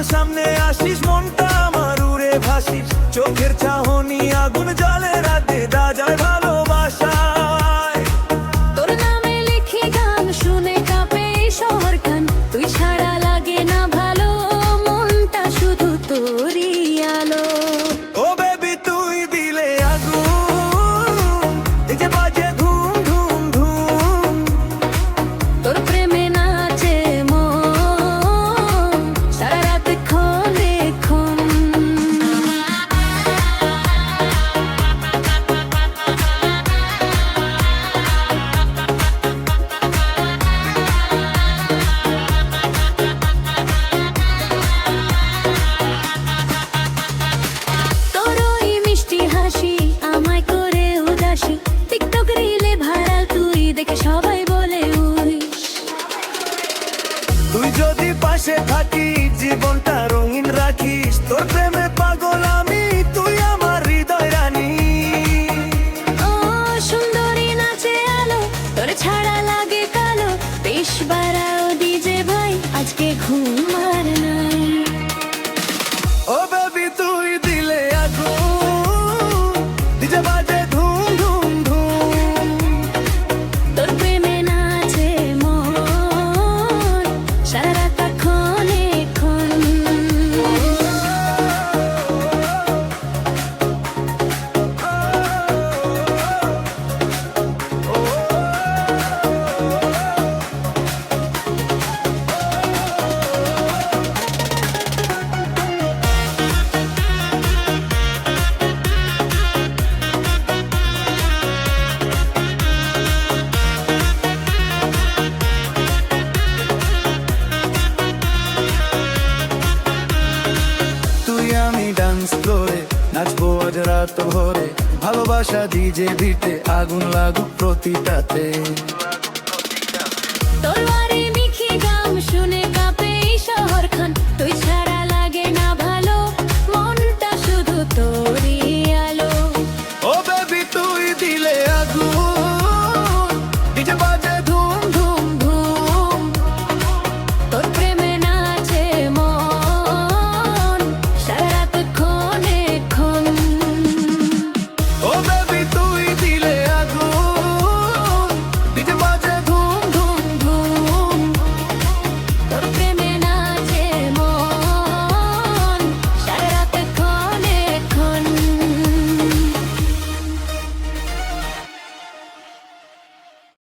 সামনে আসিস মনটা আমার উড়ে ভাসিস, চোখের চাহনি আগুন জলে রাতে দা যায় ভালোবাসায়। তোর নামে লিখি গান শুনে কাঁপে এই শহর খান, তুই ছাড়া লাগে না ভালো, মনটা শুধু তোরই আলো। ও বেবি তুই দিলে আগুন, এই যে বাজে ধুম ধুম ধুম, তোর প্রেমে নাচে মন সারা রাত ক্ষণে ক্ষণ। তোর ওই মিষ্টি হাসি আমায় করে উদাসী, টিকটক রিলে ভাইরাল তুই দেখে সবাই বলে উইশ। তুই যদি পাশে থাকিস জীবনটা রঙিন রাখিস, তোর প্রেমে পাগল আমি, তুই আমার হৃদয় রানী। ও সুন্দরী নাচে আলো, তোর ছাড়া লাগে কালো, বেশ বাড়াও ডিজে ভাই, আজকে ঘুম আর নাই। ও বেবি তুই দিলে আগুন, ডিজে বাজে ধুম ধুম ধুম, তোর প্রেমে নাচে মন সারা রাত ক্ষণে ক্ষণ। তুই আমি ডান্স ফ্লোরে নাচবো আজ রাত ভরে, ভালোবাসা ডিজে বিটে আগুন লাগুক প্রতিটাতে।